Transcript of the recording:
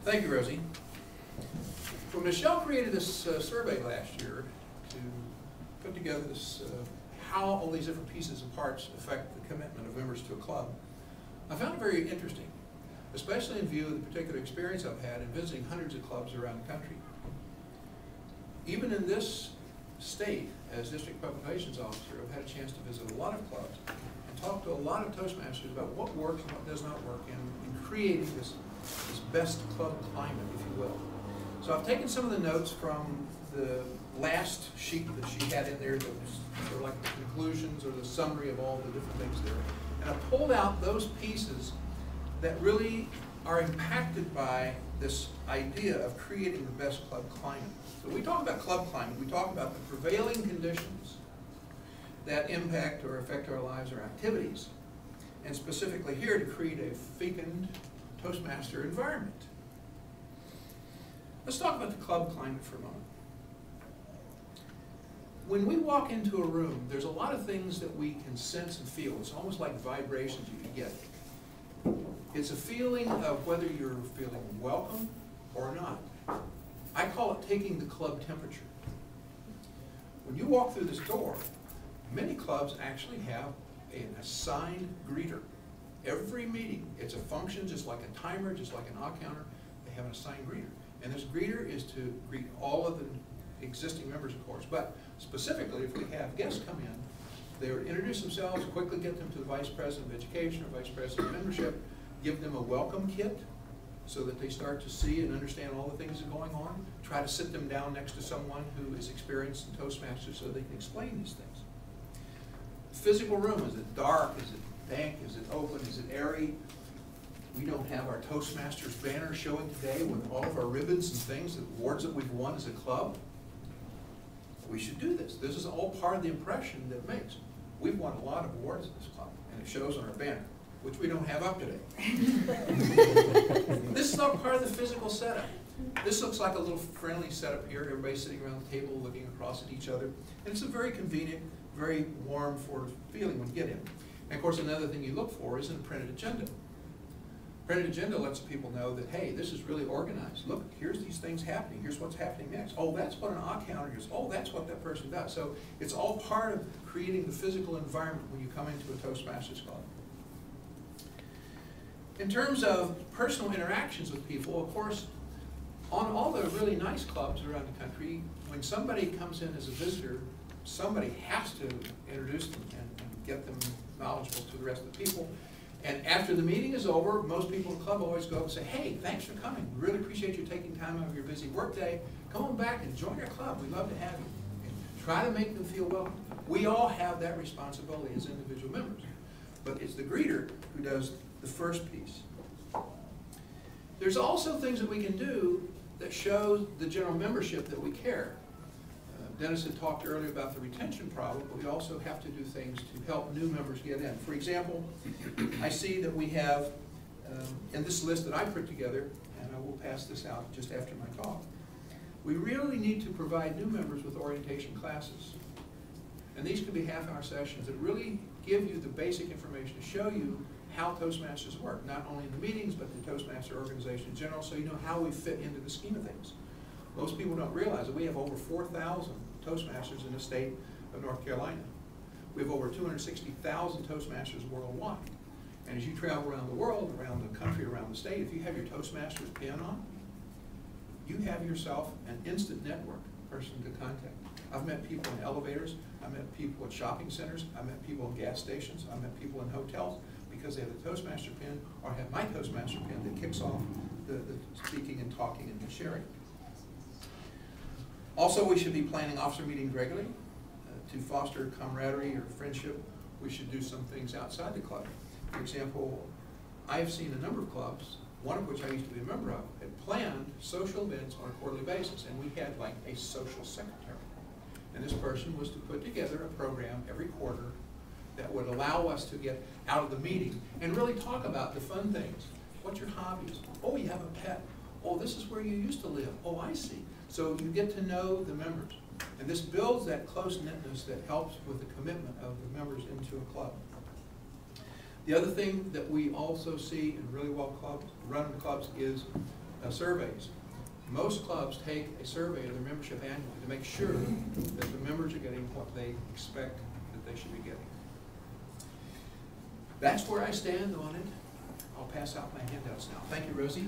Thank you, Rosie. When Michelle created this survey last year to put together this, how all these different pieces and parts affect the commitment of members to a club, I found it very interesting, especially in view of the particular experience I've had in visiting hundreds of clubs around the country. Even in this state, as District Public Relations Officer, I've had a chance to visit a lot of clubs and talk to a lot of Toastmasters about what works and what does not work in creating this best club climate, if you will. So I've taken some of the notes from the last sheet that she had in there that was sort of like the conclusions or the summary of all the different things there. And I pulled out those pieces that really are impacted by this idea of creating the best club climate. So when we talk about club climate, we talk about the prevailing conditions that impact or affect our lives or activities. And specifically here to create a fecund Toastmaster environment. Let's talk about the club climate for a moment. When we walk into a room, there's a lot of things that we can sense and feel. It's almost like vibrations you can get. It's a feeling of whether you're feeling welcome or not. I call it taking the club temperature. When you walk through this door, many clubs actually have an assigned greeter. Every meeting, it's a function just like a timer, just like an odd counter, they have an assigned greeter. And this greeter is to greet all of the existing members, of course. But specifically, if we have guests come in, they would introduce themselves, quickly get them to the Vice President of Education or Vice President of Membership, give them a welcome kit so that they start to see and understand all the things that are going on, try to sit them down next to someone who is experienced in Toastmasters so they can explain these things. Physical room, is it dark, is it dank, is it open, is it airy? We don't have our Toastmasters banner showing today with all of our ribbons and things, the awards that we've won as a club. We should do this. This is all part of the impression that it makes. We've won a lot of awards in this club, and it shows on our banner, which we don't have up today. This is all part of the physical setup. This looks like a little friendly setup here. Everybody's sitting around the table looking across at each other. And it's a very convenient, very warm sort of feeling when you get in. And of course, another thing you look for is a printed agenda. Printed agenda lets people know that, hey, this is really organized. Look, here's these things happening. Here's what's happening next. Oh, that's what an odd counter is. Oh, that's what that person does. So it's all part of creating the physical environment when you come into a Toastmasters club. In terms of personal interactions with people, of course, on all the really nice clubs around the country, when somebody comes in as a visitor, somebody has to introduce them and get them knowledgeable to the rest of the people. And after the meeting is over, most people in the club always go and say, hey, thanks for coming. We really appreciate you taking time out of your busy workday. Come on back and join our club. We'd love to have you. And try to make them feel welcome. We all have that responsibility as individual members. But it's the greeter who does the first piece. There's also things that we can do that show the general membership that we care. Dennis had talked earlier about the retention problem, but we also have to do things to help new members get in. For example, I see that we have, in this list that I put together, and I will pass this out just after my talk, we really need to provide new members with orientation classes. And these could be half-hour sessions that really give you the basic information to show you how Toastmasters work, not only in the meetings, but the Toastmaster organization in general, so you know how we fit into the scheme of things. Most people don't realize that we have over 4,000 Toastmasters in the state of North Carolina. We have over 260,000 Toastmasters worldwide. And as you travel around the world, around the country, around the state, if you have your Toastmasters pin on, you have yourself an instant network person to contact. I've met people in elevators, I've met people at shopping centers, I've met people in gas stations, I've met people in hotels because they have the Toastmaster pin or have my Toastmaster pin that kicks off the speaking and talking and the sharing. Also, we should be planning officer meetings regularly to foster camaraderie or friendship. We should do some things outside the club. For example, I have seen a number of clubs, one of which I used to be a member of, had planned social events on a quarterly basis, and we had like a social secretary. And this person was to put together a program every quarter that would allow us to get out of the meeting and really talk about the fun things. What's your hobbies? Oh, you have a pet. Oh, this is where you used to live. Oh, I see. So you get to know the members. And this builds that close-knitness that helps with the commitment of the members into a club. The other thing that we also see in really well run clubs is surveys. Most clubs take a survey of their membership annually to make sure that the members are getting what they expect that they should be getting. That's where I stand on it. I'll pass out my handouts now. Thank you, Rosie.